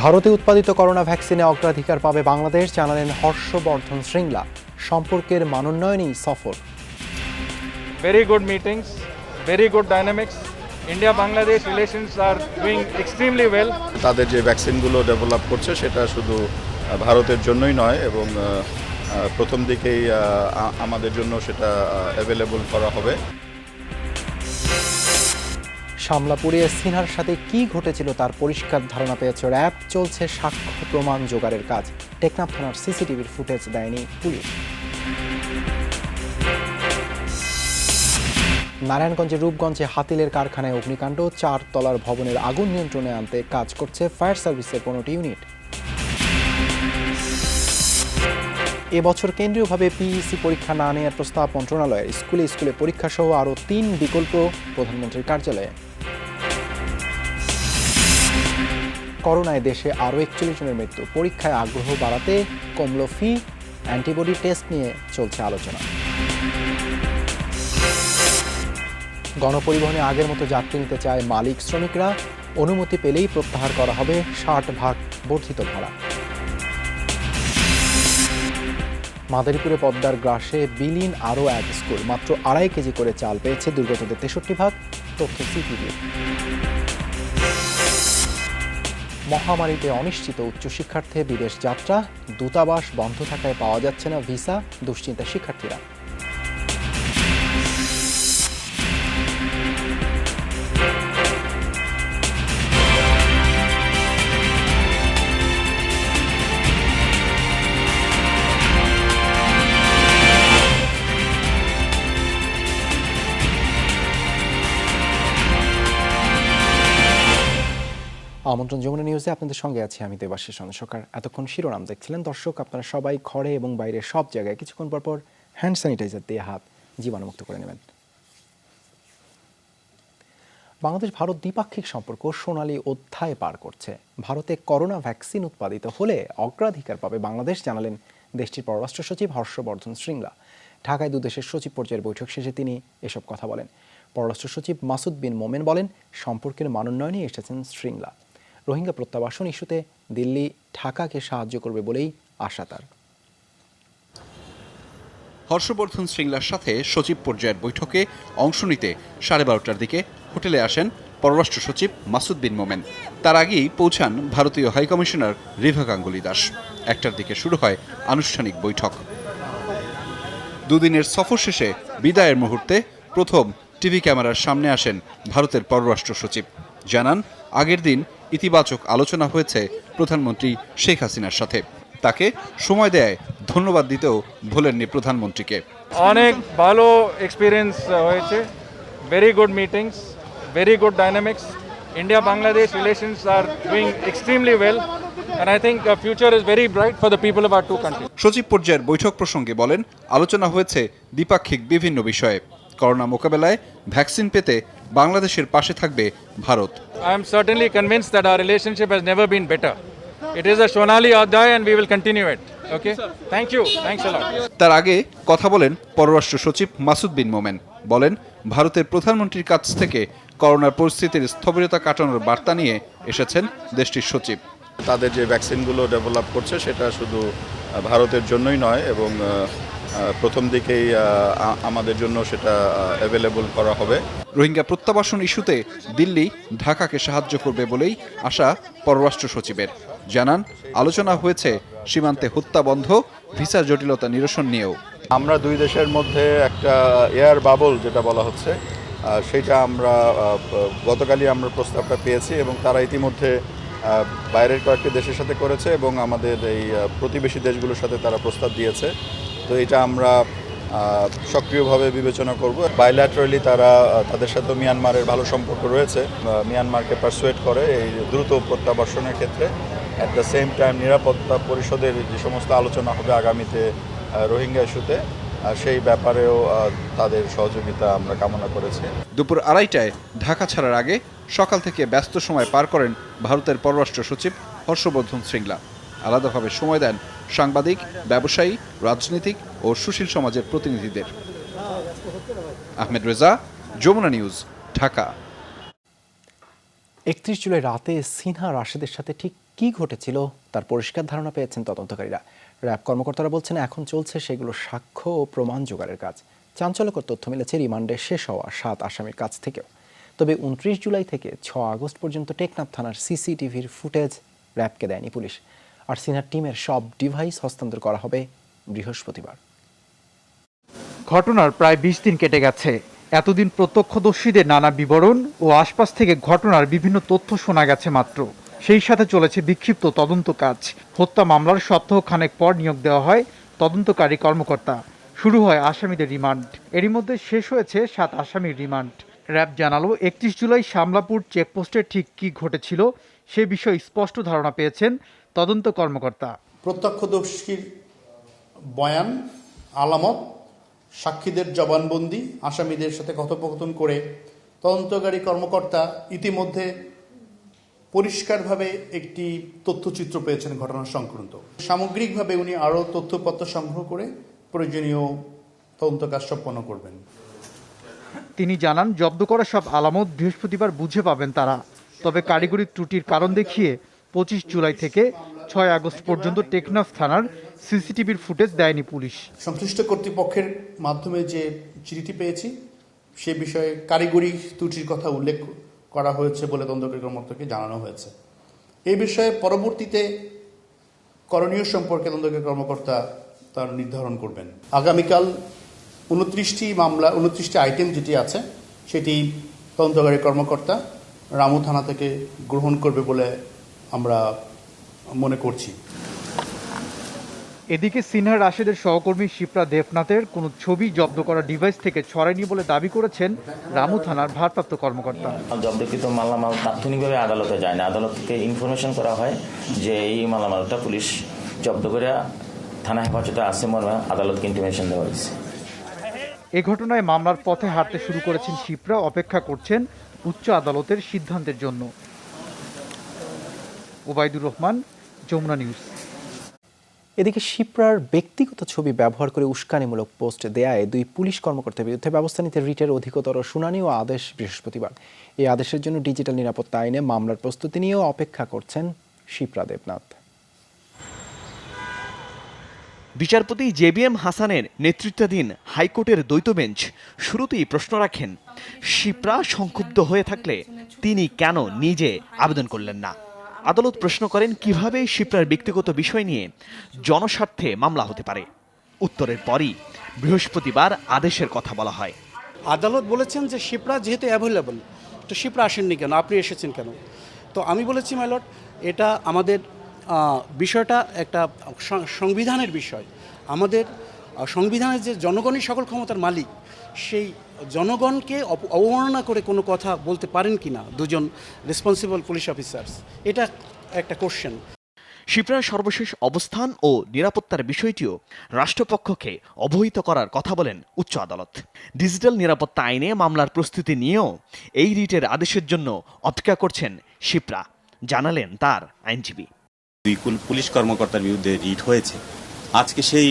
ভারতে উৎপাদিত করোনা ভ্যাকসিনে অগ্রাধিকার পাবে বাংলাদেশ, জানালেন হর্ষবর্ধন শ্রীংলা। সম্পর্কের মানোন্নয়নেই সফর। Very good meetings, very good dynamics. India-Bangladesh relations are doing extremely well. তাদের যে ভ্যাকসিনগুলো ডেভেলপ করছে সেটা শুধু ভারতের জন্যই নয় এবং প্রথম দিকেই আমাদের জন্য সেটা অ্যাভেলেবল করা হবে। শামলাপুরে সিনহার সাথে কি ঘটেছিল তার পরিষ্কার ধারণা পেয়েছে র্যাব। চলছে সাক্ষ্য প্রমাণ জোগাড়ের কাজ। টেকনাফ থানার সিসিটিভির ফুটেজ দেয়নি পুলিশ। নারায়ণগঞ্জের রূপগঞ্জে হাতিলের কারখানায় অগ্নিকাণ্ড। 4 তলার ভবনের আগুন নিয়ন্ত্রণে আনতে কাজ করছে ফায়ার সার্ভিসের 15টি ইউনিট। এবছর কেন্দ্রীয়ভাবে পিইসি পরীক্ষা না নেওয়ার প্রস্তাব মন্ত্রণালয়ের। স্কুলে স্কুলে পরীক্ষা সহ আরও 3 বিকল্প প্রধানমন্ত্রীর কার্যালয়ে। করোনায় দেশে আরও 41 জনের মৃত্যু। পরীক্ষায় আগ্রহ বাড়াতে কমল ফি। অ্যান্টিবডি টেস্ট নিয়ে চলছে আলোচনা। গণপরিবহনে আগের মতো যাত্রী নিতে চায় মালিক শ্রমিকরা। অনুমতি পেলেই প্রত্যাহার করা হবে 60% বর্ধিত ভাড়া। মাদারীপুরে পদ্মার গ্রাসে বিলীন আরও এক স্কুল। মাত্র 2.5 কেজি করে চাল পেয়েছে দুর্গতদের 63 তথ্য সিপিবি। মহামারীতে অনিশ্চিত উচ্চশিক্ষার্থে বিদেশ যাত্রা। দূতাবাস বন্ধ থাকায় পাওয়া যাচ্ছে না ভিসা। দুশ্চিন্তা শিক্ষার্থীরা। আমন্ত্রণ যমুনা নিউজে আপনাদের সঙ্গে আছি আমি দেবাশিস সরকার। এতক্ষণ শিরোনাম দেখছিলেন। দর্শক, আপনারা সবাই ঘরে এবং বাইরে সব জায়গায় কিছুক্ষণ পরপর হ্যান্ড স্যানিটাইজার দিয়ে হাত জীবাণুমুক্ত করে নেবেন। বাংলাদেশ ভারত দ্বিপাক্ষিক সম্পর্ক সোনালী অধ্যায় পার করছে। ভারতে করোনা ভ্যাকসিন উৎপাদিত হলে অগ্রাধিকার পাবে বাংলাদেশ, জানালেন দেশটির পররাষ্ট্র সচিব হর্ষবর্ধন শ্রীংলা। ঢাকায় দুদেশের সচিব পর্যায়ের বৈঠক শেষে তিনি এসব কথা বলেন। পররাষ্ট্র সচিব মাসুদ বিন মোমেন বলেন, সম্পর্কের মানোন্নয়নে এসেছেন শ্রীংলা। রোহিঙ্গা প্রত্যাবাসন ইস্যুতে দিল্লি ঢাকাকে সাহায্য করবে বলেই আশা তার। হর্ষবর্ধন শ্রীংলার সাথে সচিব পর্যায়ের বৈঠকে অংশ নিতে 12:30টার দিকে হোটেলে আসেন পররাষ্ট্র সচিব মাসুদ বিন মোমেন। তার আগেই পৌঁছান ভারতীয় হাইকমিশনার রিভা গাঙ্গুলি দাস। 1টার দিকে শুরু হয় আনুষ্ঠানিক বৈঠক। দুদিনের সফর শেষে বিদায়ের মুহূর্তে প্রথম টিভি ক্যামেরার সামনে আসেন ভারতের পররাষ্ট্র সচিব। জানান, আগের দিন ইতিবাচক আলোচনা হয়েছে প্রধানমন্ত্রী শেখ হাসিনার সাথে। তাকে সময় দেয় ধন্যবাদ দিতেও ভোলেননি প্রধানমন্ত্রীকে। অনেক ভালো এক্সপিরিয়েন্স হয়েছে, very good meetings, very good dynamics. India-Bangladesh relations are doing extremely well and I think future is very bright for the people of our two countries. সচিব পর্যায়ের বৈঠক প্রসঙ্গে বলেন, আলোচনা হয়েছে দ্বিপাক্ষিক বিভিন্ন বিষয়ে। করোনা মোকাবেলায় ভ্যাকসিন পেতে বাংলাদেশের পাশে থাকবে Bharat. I am certainly convinced that our relationship has never been better. It is a Sonali Adhyay and we will continue it. Okay? Thank you. Thanks a lot. তার আগে কথা বলেন পররাষ্ট্র সচিব মাসুদ বিন মোমেন। বলেন, ভারতের প্রধানমন্ত্রীর কাছ থেকে করোনার পরিস্থিতির স্থবিরতা কাটানোর বার্তা নিয়ে এসেছেন দেশটির সচিব। তাদের যে ভ্যাকসিনগুলো ডেভেলপ করছে সেটা শুধু ভারতের জন্যই নয় এবং প্রথম দিকেই আমাদের জন্য সেটা অ্যাভেলেবল করা হবে। রোহিঙ্গা প্রত্যাবাসন ইস্যুতে দিল্লি ঢাকাকে সাহায্য করবে বলেই আশা পররাষ্ট্র সচিবের। জানান, আলোচনা হয়েছে সীমান্তে হত্যা বন্ধ, ভিসা জটিলতা নিরসন নিয়েও। আমরা দুই দেশের মধ্যে একটা এয়ার বাবল যেটা বলা হচ্ছে সেটা আমরা গতকালই আমরা প্রস্তাবটা পেয়েছি এবং তারা ইতিমধ্যে বাইরের কয়েকটি দেশের সাথে করেছে এবং আমাদের এই প্রতিবেশী দেশগুলোর সাথে তারা প্রস্তাব দিয়েছে। তো এটা আমরা সক্রিয়ভাবে বিবেচনা করব। বাইল্যাটারালি তারা তাদের সাথে মিয়ানমারের ভালো সম্পর্ক রয়েছে। মিয়ানমারকে পারসুয়েট করে এই দ্রুত প্রত্যাবাসনের ক্ষেত্রে। অ্যাট দ্য সেম টাইম নিরাপত্তা পরিষদের যে সমস্ত আলোচনা হবে আগামীতে রোহিঙ্গা ইস্যুতে, সেই ব্যাপারেও তাদের সহযোগিতা আমরা কামনা করেছি। দুপুর 2:30টায় ঢাকা ছাড়ার আগে সকাল থেকে ব্যস্ত সময় পার করেন ভারতের পররাষ্ট্র সচিব হর্ষবর্ধন শ্রীংলা। আলাদাভাবে সময় দেন সাংবাদিক, ব্যবসায়ী, রাজনীতিক ও সুশীল সমাজের প্রতিনিধিদের। আহমেদ রেজা, যমুনা নিউজ, ঢাকা। 31 জুলাই রাতে সিনহা রাশেদের সাথে ঠিক কি ঘটেছিল তার পরিষ্কার ধারণা পেয়েছেন তদন্তকারীরা। র্যাব কর্মকর্তারা বলছেন এখন চলছে সেগুলো সাক্ষ্য ও প্রমাণ জোগাড়ের কাজ। চাঞ্চল্যকর তথ্য মিলেছে রিমান্ডে শেষ হওয়া 7 আসামির কাছ থেকেও। তবে 29 জুলাই থেকে 6 আগস্ট পর্যন্ত টেকনাফ থানার সিসিটিভির ফুটেজ র্যাবকে দেয়নি পুলিশ। আর সিনহার টিমের সব ডিভাইস হস্তান্তর করা হবে বৃহস্পতিবার। ঘটনার প্রায় 20 দিন কেটে গেছে। এতদিন প্রত্যক্ষদর্শীদের নানা বিবরণ ও আশপাশ থেকে ঘটনার বিভিন্ন তথ্য শোনা গেছে মাত্র। সেই সাথে চলেছে বিক্ষিপ্ত তদন্ত কাজ। হত্যা মামলার সপ্তাহখানেক পর নিয়োগ দেওয়া হয় তদন্তকারী কর্মকর্তা। শুরু হয় আসামিদের রিমান্ড। এরই মধ্যে শেষ হয়েছে 7 আসামির রিমান্ড। র্যাব জানালো 31 জুলাই শামলাপুর চেকপোস্টে ঠিক কী ঘটেছিল সে বিষয়ে স্পষ্ট ধারণা পেয়েছেন তদন্ত কর্মকর্তা। প্রত্যক্ষদর্শীর বয়ান, আলামত, সাক্ষীদের জবানবন্দি, আসামিদের সাথে কথোপকথন করে তদন্তকারী কর্মকর্তা ইতিমধ্যে পরিষ্কারভাবে একটি তথ্যচিত্র পেয়েছেন ঘটনা সংক্রান্ত। সামগ্রিকভাবে উনি আরও তথ্যপত্র সংগ্রহ করে প্রয়োজনীয় তদন্ত কাজ সম্পন্ন করবেন। তিনি জানান জব্দ করা সব আলামত বৃহস্পতিবার বুঝে পাবেন তারা। তবে কারিগরি ত্রুটির কারণ দেখিয়ে 25 জুলাই থেকে 6 আগস্ট পর্যন্ত টেকনাফ থানার সিসিটিভির ফুটেজ দেয়নি পুলিশ। সংশ্লিষ্ট কর্তৃপক্ষের মাধ্যমে যে চিঠিটি পেয়েছি সে বিষয়ে কারিগরি ত্রুটির কথা উল্লেখ করা হয়েছে বলে তদন্তকারী কর্মকর্তাকে জানানো হয়েছে। এই বিষয়ে পরবর্তীতে করণীয় সম্পর্কে তদন্তকারী কর্মকর্তা তার নির্ধারণ করবেন। আগামীকাল 29টি মামলা, 29টি আইটেম যেটি আছে সেটি তদন্তকারী কর্মকর্তা রামু থানা থেকে গ্রহণ করবে বলে আমরা মনে করছি। এদিকে সিনহার রাশেদের সহকর্মী শিপ্রা দেবনাথের কোনো ছবি জব্দ করা ডিভাইস থেকে ছড়ায়নি বলে দাবি করেছেন রামু থানার ভারপ্রাপ্ত কর্মকর্তা। জব্দকৃত মালামাল তাৎক্ষণিকভাবে আদালতে যায় না, আদালতকে ইনফরমেশন করা হয় যে এই মালামালটা পুলিশ জব্দ করে থানা হেফাজতে আছে মর্মে আদালতকে ইনফরমেশন দেওয়া হয়েছে। এ ঘটনায় মামলার পথে হাঁটতে শুরু করেছেন শিপ্রা, অপেক্ষা করছেন উচ্চ আদালতের সিদ্ধান্তের জন্য। ওবায়দুর রহমান, যমুনা নিউজ। এদিকে শিপ্রার ব্যক্তিগত ছবি ব্যবহার করে উস্কানিমূলক পোস্ট দেয়ায় 2 পুলিশ কর্মকর্তার বিরুদ্ধে ব্যবস্থা নিতে রিটের অধিকতর শুনানি ও আদেশ বৃহস্পতিবার। এই আদেশের জন্য ডিজিটাল নিরাপত্তা আইনে মামলার প্রস্তুতি নিয়েও অপেক্ষা করছেন শিপ্রা দেবনাথ। বিচারপতি জেবিএম হাসানের নেতৃত্বাধীন হাইকোর্টের দ্বৈত বেঞ্চ শুরুতেই প্রশ্ন রাখেন, শিপ্রা সংক্ষুব্ধ হয়ে থাকলে তিনি কেন নিজে আবেদন করলেন না। আদালত প্রশ্ন করেন কিভাবে শিপ্রার ব্যক্তিগত বিষয় নিয়ে জনস্বার্থে মামলা হতে পারে। উত্তরের পরই বৃহস্পতিবার আদেশের কথা বলা হয়। আদালত বলেছেন যে শিপ্রা যেহেতু অ্যাভেলেবল, তো শিপ্রা আসেননি কেন, আপনি এসেছেন কেন? তো আমি বলেছি মাই লর্ড, এটা আমাদের বিষয়টা একটা সংবিধানের বিষয়। আমাদের সংবিধানের যে জনগণই সকল ক্ষমতার মালিক, সেই জনগণকে অবমাননা করে কোনো কথা বলতে পারেন কি না দুজন রেসপন্সিবল পুলিশ অফিসার্স, এটা একটা কোশ্চেন। শিপ্রার সর্বশেষ অবস্থান ও নিরাপত্তার বিষয়টিও রাষ্ট্রপক্ষকে অবহিত করার কথা বলেন উচ্চ আদালত। ডিজিটাল নিরাপত্তা আইনে মামলার প্রস্তুতি নিয়েও এই রিটের আদেশের জন্য অপেক্ষা করছেন শিপ্রা, জানালেন তার আইনজীবী। 2 পুলিশ কর্মকর্তার বিরুদ্ধে রিট হয়েছে। আজকে সেই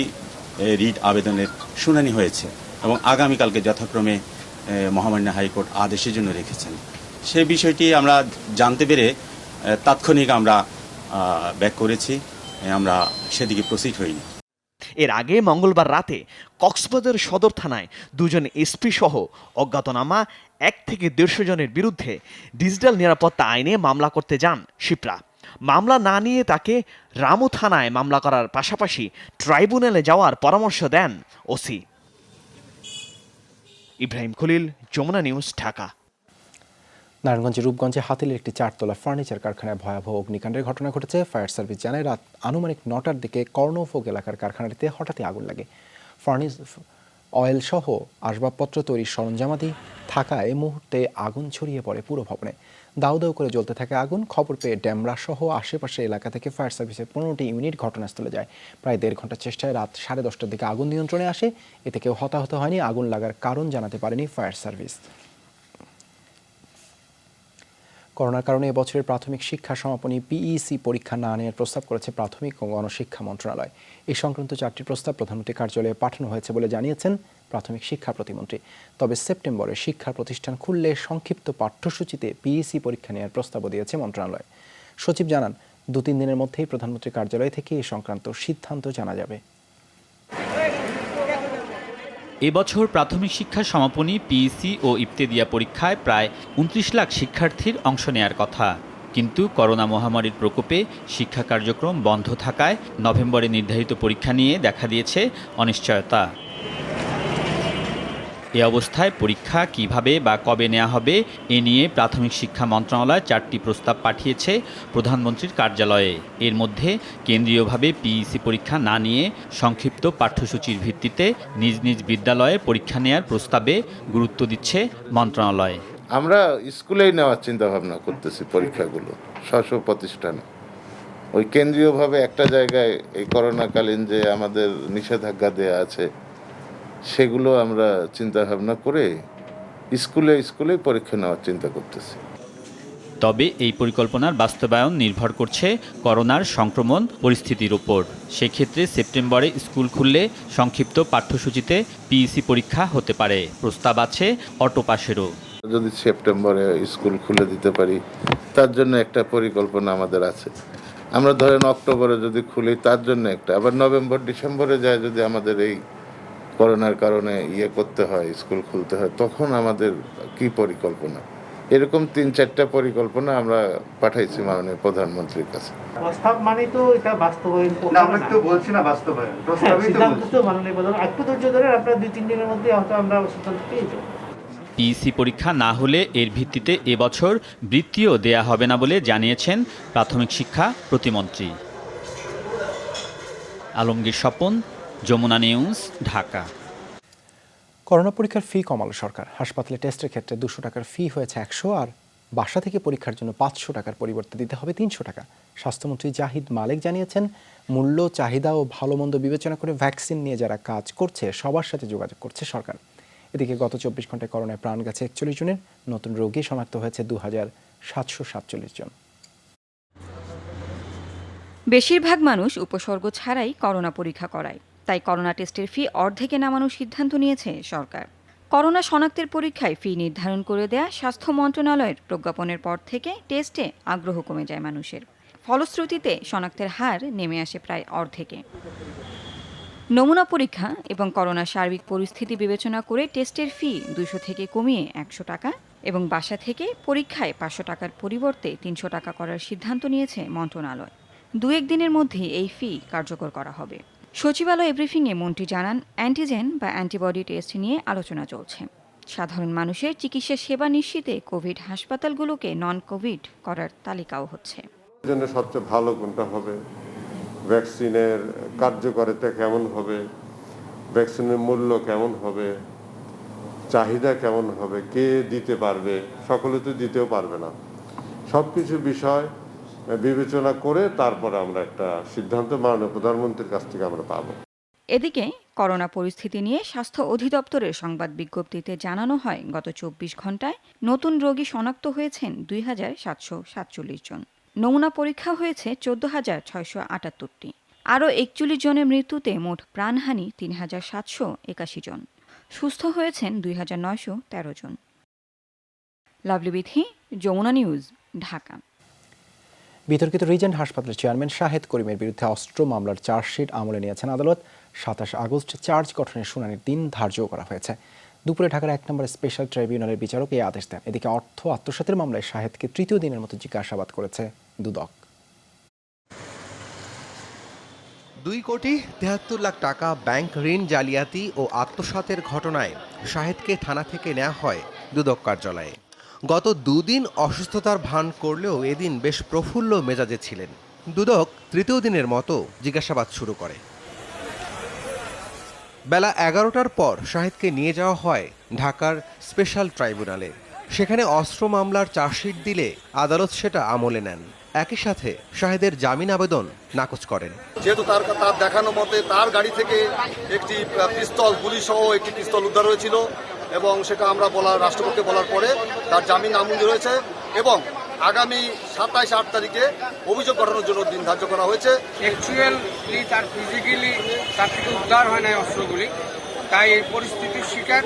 রিট আবেদনের শুনানি হয়েছে এবং আগামীকালকে যথাক্রমে মহামান্য হাইকোর্ট আদেশের জন্য রেখেছেন। সেই বিষয়টি আমরা জানতে পেরে তাৎক্ষণিক আমরা ব্যাক করেছি, আমরা সেদিকে প্রসিড হইনি। এর আগে মঙ্গলবার রাতে কক্সবাজার সদর থানায় 2 জন এসপি সহ অজ্ঞাতনামা 1 থেকে 150 জনের বিরুদ্ধে ডিজিটাল নিরাপত্তা আইনে মামলা করতে যান শিপ্রা। মামলা না নিয়ে তাকে রামু থানায় মামলা করার পাশাপাশি ট্রাইব্যুনালে যাওয়ার পরামর্শ দেন ওসি। ইব্রাহিম খলিল, যমুনা নিউজ, ঢাকা। নারায়ণগঞ্জের রূপগঞ্জে হাতিলের একটি 4তলা ফার্নিচার কারখানায় ভয়াবহ অগ্নিকাণ্ডের ঘটনা ঘটেছে। ফায়ার সার্ভিস জানায় রাত আনুমানিক 9টার দিকে কর্ণফোক এলাকার কারখানাটিতে হঠাৎই আগুন লাগে। ফার্নিস অয়েল সহ আসবাবপত্র তৈরির সরঞ্জামাদি থাকায় মুহূর্তে আগুন ছড়িয়ে পড়ে পুরো ভবনে। দাউ দাউ করে জ্বলতে থাকে আগুন। খবর পেয়ে ড্যামরা সহ আশেপাশের এলাকা থেকে ফায়ার সার্ভিসের 15টি ইউনিট ঘটনাস্থলে যায়। প্রায় 1.5 ঘন্টার চেষ্টায় রাত 10:30টার দিকে আগুন নিয়ন্ত্রণে আসে। এতে কেউ হতাহত হয়নি। আগুন লাগার কারণ জানাতে পারেনি ফায়ার সার্ভিস। করোনার কারণে এবছরের প্রাথমিক শিক্ষা সমাপনী পিইসি পরীক্ষা না নেওয়ার প্রস্তাব করেছে প্রাথমিক ও গণশিক্ষা মন্ত্রণালয়। এই সংক্রান্ত 4টি প্রস্তাব প্রধানমন্ত্রী কার্যালয়ে পাঠানো হয়েছে বলে জানিয়েছেন প্রাথমিক শিক্ষা প্রতিমন্ত্রী। তবে সেপ্টেম্বরে শিক্ষা প্রতিষ্ঠান খুললে সংক্ষিপ্ত পাঠ্যসূচিতে পিইসি পরীক্ষা নেওয়ার প্রস্তাবও দিয়েছে মন্ত্রণালয়। সচিব জানান, 2-3 দিনের মধ্যেই প্রধানমন্ত্রীর কার্যালয় থেকে এ সংক্রান্ত সিদ্ধান্ত জানা যাবে। এবছর প্রাথমিক শিক্ষা সমাপনী পিইসি ও ইফতেদিয়া পরীক্ষায় প্রায় 29 লাখ শিক্ষার্থীর অংশ নেয়ার কথা, কিন্তু করোনা মহামারীর প্রকোপে শিক্ষা কার্যক্রম বন্ধ থাকায় নভেম্বরে নির্ধারিত পরীক্ষা নিয়ে দেখা দিয়েছে অনিশ্চয়তা। এ অবস্থায় পরীক্ষা কিভাবে বা কবে নেওয়া হবে এ নিয়ে প্রাথমিক শিক্ষা মন্ত্রণালয় 4টি প্রস্তাব পাঠিয়েছে প্রধানমন্ত্রীর কার্যালয়ে। এর মধ্যে কেন্দ্রীয়ভাবে পিইসি পরীক্ষা না নিয়ে সংক্ষিপ্ত পাঠ্যসূচির ভিত্তিতে নিজ নিজ বিদ্যালয়ে পরীক্ষা নেওয়ার প্রস্তাবে গুরুত্ব দিচ্ছে মন্ত্রণালয়। আমরা স্কুলেই নেওয়ার চিন্তা ভাবনা করতেছি পরীক্ষাগুলো, স্ব প্রতিষ্ঠানে। ওই কেন্দ্রীয়ভাবে একটা জায়গায় এই করোনাকালীন যে আমাদের নিষেধাজ্ঞা দেয়া আছে সেগুলো আমরা চিন্তা ভাবনা করে স্কুলে পরীক্ষা নেওয়ার চিন্তা করতেছি। তবে এই পরিকল্পনার বাস্তবায়ন নির্ভর করছে করোনার সংক্রমণ পরিস্থিতির উপর। সেক্ষেত্রে সেপ্টেম্বরে স্কুল খুললে সংক্ষিপ্ত পাঠ্যসূচিতে পিইসি পরীক্ষা হতে পারে। প্রস্তাব আছে অটো পাসেরও। যদি সেপ্টেম্বরে স্কুল খুলে দিতে পারি তার জন্য একটা পরিকল্পনা আমাদের আছে। আমরা ধরেন অক্টোবরে যদি খুলি তার জন্য একটা, আবার নভেম্বর ডিসেম্বরে যায় যদি আমাদের এই করোনার কারণে করতে হয়, স্কুল খুলতে হয়, তখন আমাদের কি পরিকল্পনা, এরকম 3-4টা পরিকল্পনা আমরা পাঠাইছি মাননীয় প্রধানমন্ত্রীর কাছে। প্রস্তাব মানে তো এটা বাস্তবায়ন না, আমরা তো বলছি না বাস্তবায়ন, প্রস্তাবই তো বলছি। মাননীয় প্রধান একটু ধৈর্য ধরে আপনারা 2-3 দিনের মধ্যে হয়তো আমরা সিদ্ধান্ত পেয়ে যাব। পিইসি পরীক্ষা না হলে এর ভিত্তিতে এবছর বৃত্তিও দেয়া হবে না বলে জানিয়েছেন প্রাথমিক শিক্ষা প্রতিমন্ত্রী। আলমগীর স্বপন, যমুনা নিউজ, ঢাকা। করোনা পরীক্ষার ফি কমালো সরকার। হাসপাতালে টেস্টের ক্ষেত্রে 200 টাকার ফি হয়েছে 100, আর বাসা থেকে পরীক্ষার জন্য 500 টাকার পরিবর্তে দিতে হবে 300 টাকা। স্বাস্থ্যমন্ত্রী জাহিদ মালেক জানিয়েছেন, মূল্য, চাহিদা ও ভালো মন্দ বিবেচনা করে ভ্যাকসিন নিয়ে যারা কাজ করছে সবার সাথে যোগাযোগ করছে সরকার। এদিকে গত 24 ঘন্টায় করোনায় প্রাণ গেছে 41 জনের। নতুন রোগী শনাক্ত হয়েছে 2747 জন। বেশিরভাগ মানুষ উপসর্গ ছাড়াই করোনা পরীক্ষা করায়, তাই করোনা টেস্টের ফি অর্ধেকে নামানোর সিদ্ধান্ত নিয়েছে সরকার। করোনা শনাক্তের পরীক্ষায় ফি নির্ধারণ করে দেয়া স্বাস্থ্য মন্ত্রণালয়ের প্রজ্ঞাপনের পর থেকে টেস্টে আগ্রহ কমে যায় মানুষের। ফলশ্রুতিতে শনাক্তের হার নেমে আসে প্রায় অর্ধেকে। নমুনা পরীক্ষা এবং করোনার সার্বিক পরিস্থিতি বিবেচনা করে টেস্টের ফি 200 থেকে কমিয়ে 100 টাকা এবং বাসা থেকে পরীক্ষায় 500 টাকার পরিবর্তে 300 টাকা করার সিদ্ধান্ত নিয়েছে মন্ত্রণালয়। 2-1 দিনের মধ্যেই এই ফি কার্যকর করা হবে। সচিবালয় ব্রিফিংয়ে মন্ত্রী জানান, অ্যান্টিজেন বা অ্যান্টিবডি টেস্ট নিয়ে আলোচনা চলছে। সাধারণ মানুষের চিকিৎসা সেবা নিশ্চিতে কোভিড হাসপাতালগুলোকে নন কোভিড করার তালিকাও হচ্ছে। জন্য সবচেয়ে ভালো কোনটা হবে, ভ্যাকসিনের কার্যকারিতা কেমন হবে, ভ্যাকসিনের মূল্য কেমন হবে, চাহিদা কেমন হবে, কে দিতে পারবে, সকলে তো দিতেও পারবে না। সব কিছু বিষয় বিবেচনা করে তারপরে আমরা একটা সিদ্ধান্ত মাননীয় প্রধানমন্ত্রীর কাছ থেকে আমরা পাবো। এদিকে করোনা পরিস্থিতি নিয়ে স্বাস্থ্য অধিদপ্তরের সংবাদ বিজ্ঞপ্তিতে জানানো হয়, গত 24 ঘন্টায় নতুন রোগী শনাক্ত হয়েছেন 2747 জন। নমুনা পরীক্ষা হয়েছে 14,678টি। আরও 41 জনের মৃত্যুতে মোট প্রাণহানি 3,781 জন। সুস্থ হয়েছেন 2,913 জন। লাভলি বিথি, যমুনা নিউজ, ঢাকা। বিতর্কিত রিজেন্ট হাসপাতালের চেয়ারম্যান শাহেদ করিমের বিরুদ্ধে অস্ত্র মামলার চার্জশিট আমলে নিয়েছেন আদালত। 27 আগস্ট চার্জ গঠনের শুনানির দিন ধার্য করা হয়েছে। দুপুরে ঢাকার 1 নম্বর স্পেশাল ট্রাইব্যুনালের বিচারক এই আদেশ দেন। এদিকে অর্থ আত্মসাতের মামলায় শাহেদকে তৃতীয় দিনের মতো জিজ্ঞাসাবাদ করেছে দুদক। 2,73,00,000 টাকা ব্যাংক ঋণ জালিয়াতি ও আত্মসাতের ঘটনায় শাহেদকে থানা থেকে নেওয়া হয় দুদক কার্যালয়ে। গত 2 দিন অসুস্থতার ভান করলেও এদিন বেশ প্রফুল্ল মেজাজে ছিলেন। দুদক তৃতীয় দিনের মতো জিজ্ঞাসাবাদ শুরু করে। বেলা 11টার পর শাহেদকে নিয়ে যাওয়া হয় ঢাকার স্পেশাল ট্রাইব্যুনালে। সেখানে অস্ত্র মামলার চার্জশিট দিলে আদালত সেটা আমলে নেন। একই সাথে শাহেদের জামিন আবেদন নাকচ করেন। যেহেতু তার দেখানো মতে তার গাড়ি থেকে একটি পিস্তল, গুলি সহ একটি পিস্তল উদ্ধার হয়েছিল এবং সেটা আমরা রাষ্ট্রপতিকে বলার পরে তার জামিন নামঞ্জুর হয়েছে এবং আগামী 27-8 তারিখে অভিযোগ গঠনের জন্য দিন ধার্য করা হয়েছে। অ্যাকচুয়ালি তার ফিজিক্যালি তার থেকে উদ্ধার হয় নাই অস্ত্রগুলি, তাই এই পরিস্থিতির শিকার,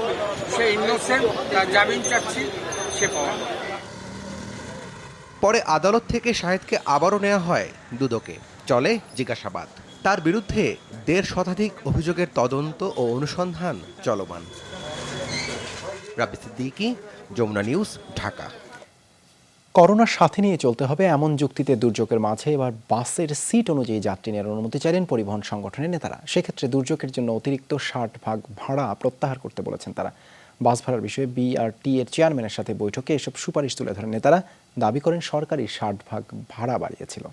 সে ইনোসেন্ট, তার জামিন চাচ্ছি, সে পাওয়া। পরে আদালত থেকে শাহেদকে আবারও নেওয়া হয় দুদকে। চলে জিজ্ঞাসাবাদ। তার বিরুদ্ধে ১.৫ শতাধিক অভিযোগের তদন্ত ও অনুসন্ধান চলমান। রাব্বি সিদ্দিকী, যমুনা নিউজ, ঢাকা। করোনার সাথে নিয়ে চলতে হবে এমন যুক্তিতে দুর্যোগের মাঝে এবার বাসের সিট অনুযায়ী যাত্রী নেওয়ার অনুমতি চাইলেন পরিবহন সংগঠনের নেতারা। সেক্ষেত্রে দুর্যোগের জন্য অতিরিক্ত ৬০ ভাগ ভাড়া প্রত্যাহার করতে বলেছেন তারা। বাস ভাড়ার বিষয়ে বিআরটি এর চেয়ারম্যানের সাথে বৈঠকে এসব সুপারিশ তুলে ধরেন নেতারা। দাবি করেন সরকারি ৬০ ভাগ ভাড়া বাড়িয়েছিল।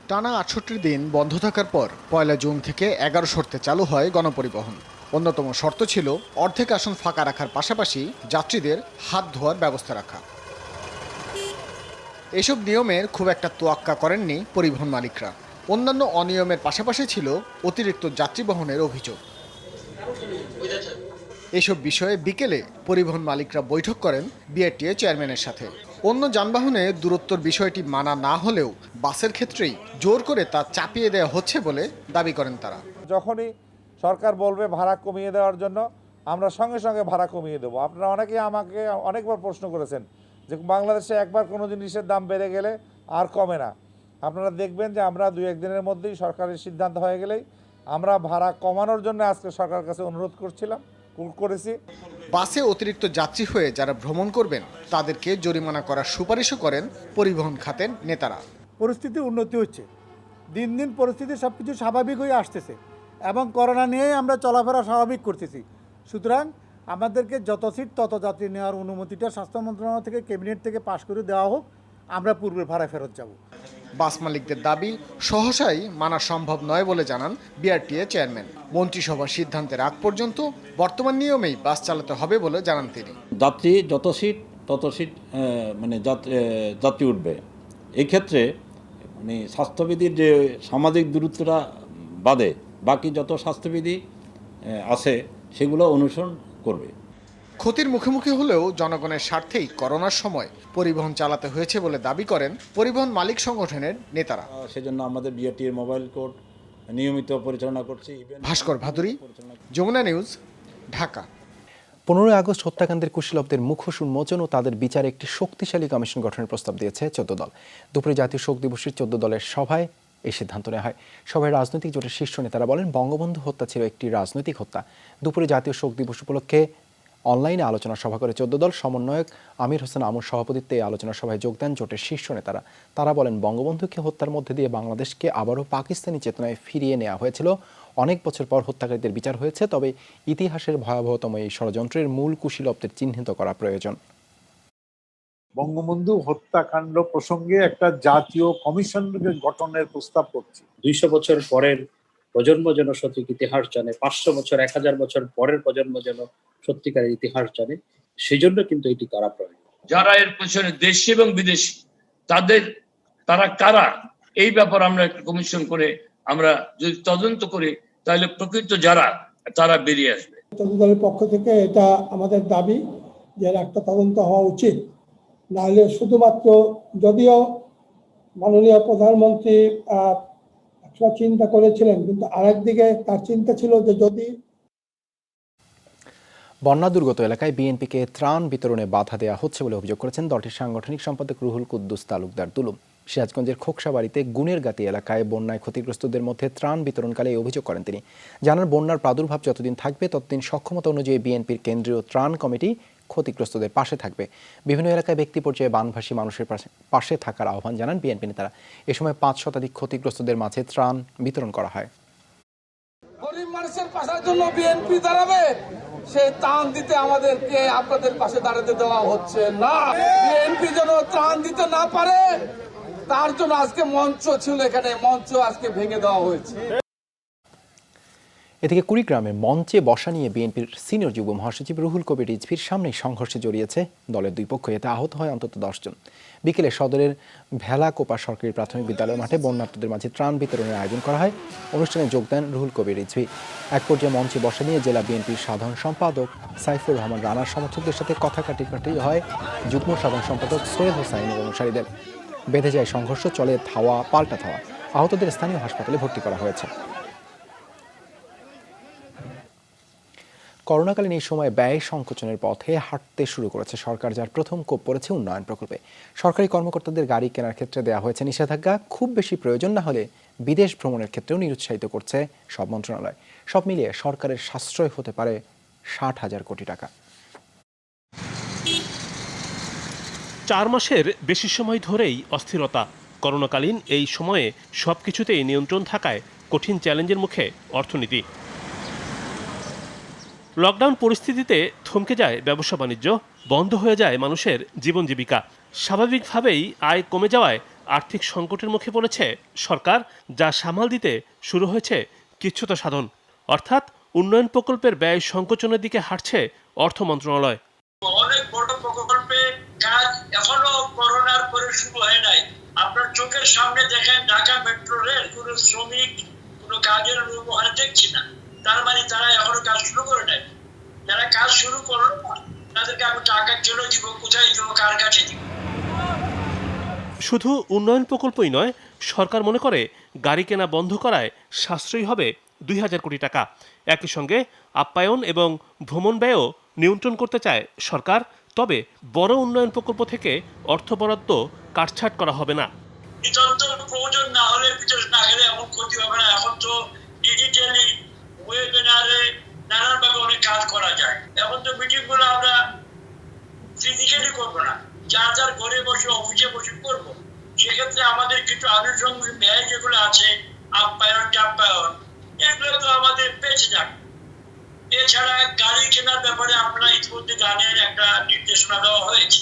টানা ৬৮ দিন বন্ধ থাকার পর ১ জুন থেকে ১১শর্তে চালু হয় গণপরিবহন। অন্যতম শর্ত ছিল অর্ধেক আসন ফাঁকা রাখার পাশাপাশি যাত্রীদের হাত ধোয়ার ব্যবস্থা রাখা। এসব নিয়মের খুব একটা তোয়াক্কা করেননি পরিবহন মালিকরা। অন্যান্য অনিয়মের পাশাপাশি ছিল অতিরিক্ত যাত্রী বহনের অভিযোগ। এসব বিষয়ে বিকেলে পরিবহন মালিকরা বৈঠক করেন বিআরটিএ চেয়ারম্যানের সাথে। অন্য যানবাহনে দূরত্বর বিষয়টি মানা না হলেও বাসের ক্ষেত্রেই জোর করে তা চাপিয়ে দেওয়া হচ্ছে বলে দাবি করেন তারা। যখনই সরকার বলবে ভাড়া কমিয়ে দেওয়ার জন্য, আমরা সঙ্গে সঙ্গে ভাড়া কমিয়ে দেবো। আপনারা অনেকেই আমাকে অনেকবার প্রশ্ন করেছেন যে বাংলাদেশে একবার কোনো জিনিসের দাম বেড়ে গেলে আর কমে না। আপনারা দেখবেন যে আমরা ২-১ দিনের মধ্যেই সরকারের সিদ্ধান্ত হয়ে গেলেই আমরা ভাড়া কমানোর জন্য আজকে সরকারের কাছে অনুরোধ করেছি। বাসে অতিরিক্ত যাত্রী হয়ে যারা ভ্রমণ করবেন তাদেরকে জরিমানা করার সুপারিশও করেন পরিবহন খাতের নেতারা। পরিস্থিতির উন্নতি হচ্ছে, দিন দিন পরিস্থিতি সব কিছু স্বাভাবিক হয়ে আসতেছে এবং করোনা নিয়েই আমরা চলাফেরা স্বাভাবিক করতেছি। সুতরাং আমাদেরকে যত সিট তত যাত্রী নেওয়ার অনুমতিটা স্বাস্থ্য মন্ত্রণালয় থেকে ক্যাবিনেট থেকে পাশ করে দেওয়া হোক, আমরা পূর্বের ভাড়ায় ফেরত যাব। বাস মালিকদের দাবি সহসাই মানা সম্ভব নয় বলে জানান বিআরটিএ চেয়ারম্যান। মন্ত্রিসভার সিদ্ধান্তের আগ পর্যন্ত বর্তমান নিয়মেই বাস চালাতে হবে বলে জানান তিনি। যাত্রী যত সিট তত সিট মানে যাত্রী উঠবে। এই ক্ষেত্রে মানে স্বাস্থ্যবিধির যে সামাজিক দূরত্বটা বাদে বাকি যত স্বাস্থ্যবিধি আছে সেগুলো অনুসরণ করবে। ক্ষতির মুখোমুখি হলেও জনগণের স্বার্থেই করোনার সময় পরিবহন চালাতে হয়েছে বলে দাবি করেন পরিবহন মালিক সংগঠনের নেতারা। সেজন্য আমাদের বিআরটি এর মোবাইল কোড নিয়মিত পরিচালনা করছি। ভাস্কর ভাদুরী, যমুনা নিউজ, ঢাকা। ১৫ আগস্ট হত্যাকাণ্ডের কুশলীদের মুখোশ উন্মোচন ও তাদের বিচারে একটি শক্তিশালী কমিশন গঠনের প্রস্তাব দিয়েছে ১৪ দল। দুপুরে জাতীয় শোক দিবসের ১৪ দলের সভায় এই সিদ্ধান্ত নেওয়া হয়। সভায় রাজনৈতিক জোটের শীর্ষ নেতারা বলেন, বঙ্গবন্ধু হত্যা ছিল একটি রাজনৈতিক হত্যা। দুপুরে জাতীয় শোক দিবস উপলক্ষে অনলাইনে আলোচনা সভা করে ১৪ দল। সমন্বয়ক আমির হোসেন আমুর সভাপতিত্বে এই আলোচনা সভায় যোগ দেন জোটের শীর্ষ নেতারা। তারা বলেন, বঙ্গবন্ধুকে হত্যার মধ্যে দিয়ে বাংলাদেশকে আবারও পাকিস্তানি চেতনায় ফিরিয়ে নেওয়া হয়েছিল। অনেক বছর পর হত্যাকারীদের বিচার হয়েছে, তবে ইতিহাসের ভয়াবহতম এই ষড়যন্ত্রের মূল কুশলীদের চিহ্নিত করা প্রয়োজন। বঙ্গবন্ধু হত্যাকাণ্ড প্রসঙ্গে একটা জাতীয় কমিশন গঠনের প্রস্তাব করছি। ২০০ বছর পরের প্রজন্ম যেন সঠিক ইতিহাস জানে, ৫০০ বছর ১০০০ বছর পরের প্রজন্ম যেন সত্যিকারের ইতিহাস জানে, সেই জন্য কিন্তু এটি করা প্রয়োজন। যারা এর পেছনে দেশি এবং বিদেশি তারা কারা, এই ব্যাপারে আমরা একটা কমিশন করে আমরা যদি তদন্ত করি তাহলে প্রকৃত যারা তারা বেরিয়ে আসবে। দলের পক্ষ থেকে এটা আমাদের দাবি যে একটা তদন্ত হওয়া উচিত, নাহলে শুধুমাত্র যদিও মাননীয় প্রধানমন্ত্রী চিন্তা করেছিলেন, কিন্তু আরেকদিকে তার চিন্তা ছিল যে যদি বন্যা দুর্গত এলাকায় বিএনপিকে ত্রাণ বিতরণে বাধা দেওয়া হচ্ছে বলে অভিযোগ করেছেন দলটির সাংগঠনিক সম্পাদক রুহুল কুদ্দুস তালুকদার দুলুম। সিরাজগঞ্জের খোকসাবাড়িতে গুনেরগাতি এলাকায় বন্যায় ক্ষতিগ্রস্তদের মধ্যে ত্রাণ বিতরণকালে এই অভিযোগ করেন তিনি। জানান, বন্যার প্রাদুর্ভাব যতদিন থাকবে ততদিন সক্ষমতা অনুযায়ী বিএনপির কেন্দ্রীয় ত্রাণ কমিটি ক্ষতিগ্রস্তদের পাশে থাকবে। বিভিন্ন এলাকায় ব্যক্তি পর্যায়ে বানভাসী মানুষের পাশে থাকার আহ্বান জানান বিএনপি নেতারা। এ সময় ৫ শতাধিক ক্ষতিগ্রস্তদের মাঝে ত্রাণ বিতরণ করা হয়। গরিব মানুষের পাশার জন্য বিএনপি দাঁড়াবে, সেই ত্রাণ দিতে আমাদেরকে আপনাদের পাশে দাঁড়াতে দেওয়া হচ্ছে না। বিএনপি যেন ত্রাণ দিতে না পারে তার জন্য আজকে মঞ্চ ছিল, এখানে মঞ্চ আজকে ভেঙে দেওয়া হয়েছে। এদিকে কুড়িগ্রামে মঞ্চে বসা নিয়ে বিএনপির সিনিয়র যুগ্ম মহাসচিব রুহুল কবির রিজভীর সামনেই সংঘর্ষে জড়িয়েছে দলের দুই পক্ষ। এতে আহত হয় অন্তত ১০ জন। বিকেলে সদরের ভেলাকোপা সরকারি প্রাথমিক বিদ্যালয়ের মাঠে বন্যার্তদের মাঝে ত্রাণ বিতরণের আয়োজন করা হয়। অনুষ্ঠানে যোগ দেন রুহুল কবির রিজভী। এক পর্যায়ে মঞ্চে বসা নিয়ে জেলা বিএনপির সাধারণ সম্পাদক সাইফুর রহমান রানার সমর্থকদের সাথে কথা কাটাকাটি হয় যুগ্ম সাধারণ সম্পাদক সৈয়দ হোসাইন অনুসারীদের। বেঁধে যায় সংঘর্ষ, চলে ধাওয়া পাল্টা ধাওয়া। আহতদের স্থানীয় হাসপাতালে ভর্তি করা হয়েছে। করোনাকালীন এই সময় ব্যয় সংকোচনের পথে হাঁটতে শুরু করেছে সরকার, যার প্রথম কোপ পড়েছে উন্নয়ন প্রকল্পে। সরকারি কর্মকর্তাদের গাড়ি কেনার ক্ষেত্রে দেওয়া হয়েছে নিষেধাজ্ঞা। খুব বেশি প্রয়োজন না হলে বিদেশ ভ্রমণের ক্ষেত্রেও নিরুৎসাহিত করছে সব মন্ত্রণালয়। সব মিলিয়ে সরকারের সাশ্রয় হতে পারে 60,000 কোটি টাকা। 4 মাসের বেশি সময় ধরেই অস্থিরতা। করোনাকালীন এই সময়ে সবকিছুতেই নিয়ন্ত্রণ থাকায় কঠিন চ্যালেঞ্জের মুখে অর্থনীতি। লকডাউন পরিস্থিতিতে থমকে যায় ব্যবসা বাণিজ্য, বন্ধ হয়ে যায় মানুষের জীবন জীবিকা। স্বাভাবিকভাবেই আয় কমে যাওয়ায় আর্থিক সংকটের মুখে পড়েছে সরকার, যা সামাল দিতে শুরু হয়েছে কিচ্ছুতা সাধন, অর্থাৎ উন্নয়ন প্রকল্পের ব্যয় সংকোচনের দিকে হাঁটছে অর্থ মন্ত্রণালয়। অনেক বড় প্রকল্পে কাজ এখনো করোনার পরে শুরু হয় নাই। আপনার চোখের সামনে দেখেন ঢাকা মেট্রো রেল, কোনো শ্রমিক কোনো কাজের লোক ওখানে দেখছি না। তার মানে তারা এখনো কাজ শুরু করে নাই। যারা কাজ শুরু করলো তাদেরকে আমি টাকা কেন দিব, কোথায় দিব, কার কাছে দিব? শুধু উন্নয়ন প্রকল্পই নয়, সরকার মনে করে গাড়ি কেনা বন্ধ করায় সাশ্রয়ী হবে 2,000 কোটি টাকা। একই সঙ্গে আপ্যায়ন এবং ভ্রমণ ব্যয়ও নিয়ন্ত্রণ করতে চায় সরকার। তবে বড় উন্নয়ন প্রকল্প থেকে অর্থ বরাদ্দ কাটছাঁট করা হবে না। নিতান্ত প্রয়োজন না হলে বিদেশ না গেলে এমন ক্ষতি হবে না। এখন তো ডিজিটালি ওয়েবিনারে নানানভাবে অনেক কাজ করা যায়। এখন তো মিটিং গুলো আমরা ফিজিক্যালি করবো না, যার যার ঘরে বসে অফিসে বসে করবো। সেক্ষেত্রে আমাদের কিছু আনুষঙ্গিক ব্যয় যেগুলো আছে, আপ্যায়ন টাপ্যায়ন, এগুলো তো আমাদের বেঁচে যাবে। এছাড়া গাড়ি কেনার ব্যাপারে আপনারা ইতিমধ্যে জানেন একটা নির্দেশনা দেওয়া হয়েছে।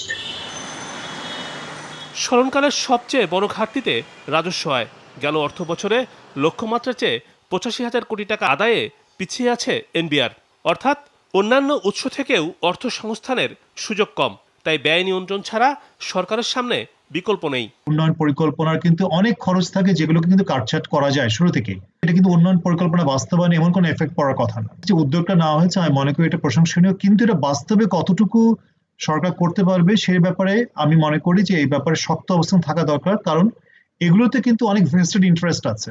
স্মরণকালের সবচেয়ে বড় ঘাটতিতে রাজস্ব আয়। গেল অর্থ বছরে লক্ষ্যমাত্রার চেয়ে 85,000 কোটি টাকা আদায়ে পিছিয়ে আছে এনবিআর, অর্থাৎ অন্যান্য উৎস থেকেও অর্থ সংস্থানের সুযোগ কম। তাই ব্যয় নিয়ন্ত্রণ ছাড়া সরকারের সামনে বিকল্প নেই। উন্নয়ন পরিকল্পনার কিন্তু অনেক খরচ থাকে যেগুলোকে কিন্তু কাটছাট করা যায় শুরু থেকে। এটা কিন্তু উন্নয়ন পরিকল্পনা বাস্তবায়নে এমন কোনো এফেক্ট পড়ার কথা না। যে উদ্যোগটা নেওয়া হয়েছে আমি মনে করি এটা প্রশংসনীয়, কিন্তু এটা বাস্তবে কতটুকু সরকার করতে পারবে সেই ব্যাপারে আমি মনে করি যে এই ব্যাপারে শক্ত অবস্থান থাকা দরকার, কারণ এগুলোতে কিন্তু অনেক ভেস্টেড ইন্টারেস্ট আছে।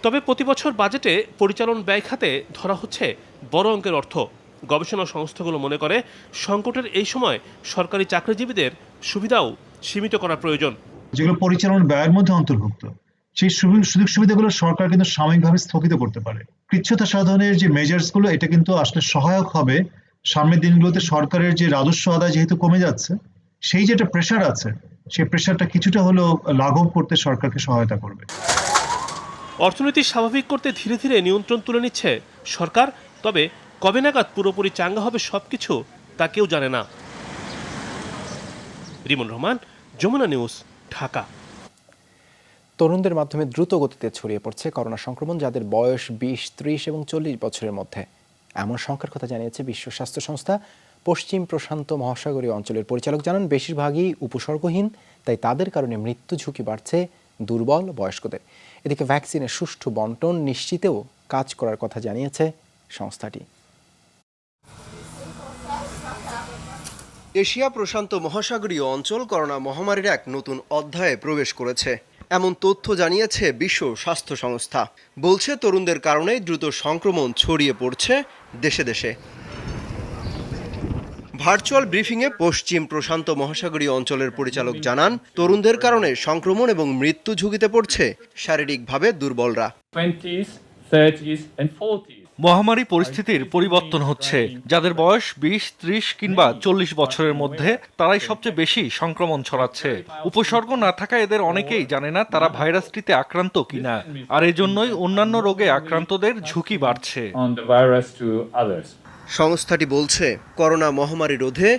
তবে প্রতি বছর বাজেটে পরিচালন ব্যয় খাতে ধরা হচ্ছে বড় অঙ্কের অর্থ। গবেষণা সংস্থাগুলো মনে করে সংকটের এই সময় সরকারি চাকরিজীবীদের সুবিধাও সীমিত করা প্রয়োজন। যেগুলো পরিচালন ব্যয়ের মধ্যে অন্তর্ভুক্ত, সেই সুযোগ সুবিধাগুলো সরকার কিন্তু সাময়িকভাবে স্থগিত করতে পারে। কৃচ্ছ্রতা সাধনের যে মেজার্স গুলো, এটা কিন্তু আসলে সহায়ক হবে। সামনের দিনগুলোতে সরকারের যে রাজস্ব আদায় যেহেতু কমে যাচ্ছে, সেই যেটা প্রেশার আছে, সেই প্রেশারটা কিছুটা হলেও লাঘব করতে সরকারকে সহায়তা করবে। অর্থনীতি স্বাভাবিক করতে ধীরে ধীরে নিয়ন্ত্রণ তুলে নিচ্ছে সরকার। তবে কবে নাগাদ পুরোপুরি চাঙ্গা হবে সবকিছু তা কেউ জানে না। রিমন রহমান, যমুনা নিউজ, ঢাকা। তরুণদের মাধ্যমে দ্রুত গতিতে ছড়িয়ে পড়ছে করোনা সংক্রমণ, যাদের বয়স 20, 30 এবং 40 বছরের মধ্যে। এমন সংখ্যার কথা জানিয়েছে বিশ্ব স্বাস্থ্য সংস্থা। পশ্চিম প্রশান্ত মহাসাগরীয় অঞ্চলের পরিচালক জানান, বেশিরভাগই উপসর্গহীন, তাই তাদের কারণে মৃত্যু ঝুঁকি বাড়ছে দুর্বল বয়স্কদের। এদিকে ভ্যাকসিনের সুষ্ঠু বন্টন নিশ্চিতেও কাজ করার কথা জানিয়েছে সংস্থাটি। এশিয়া প্রশান্ত মহাসাগরীয় অঞ্চল করোনা মহামারীর এক নতুন অধ্যায়ে প্রবেশ করেছে, এমন তথ্য জানিয়েছে বিশ্ব স্বাস্থ্য সংস্থা। বলছে তরুণদের কারণেই দ্রুত সংক্রমণ ছড়িয়ে পড়ছে দেশে দেশে। ভার্চুয়াল ব্রিফিংয়ে পশ্চিম প্রশান্ত মহাসাগরীয় অঞ্চলের পরিচালক জানান, তরুণদের কারণে সংক্রমণ এবং মৃত্যু ঝুঁকিতে পড়ছে শারীরিকভাবে দুর্বলরা। মহামারী পরিস্থিতির পরিবর্তন হচ্ছে। যাদের বয়স 20, 30 কিংবা 40 বছরের মধ্যে, তারাই সবচেয়ে বেশি সংক্রমণ ছড়াচ্ছে। উপসর্গ না থাকা এদের অনেকেই জানে না তারা ভাইরাসটিতে আক্রান্ত কিনা, আর এজন্যই অন্যান্য রোগে আক্রান্তদের ঝুঁকি বাড়ছে। সংস্থাটি বলছে, করোনা মহামারী রোধে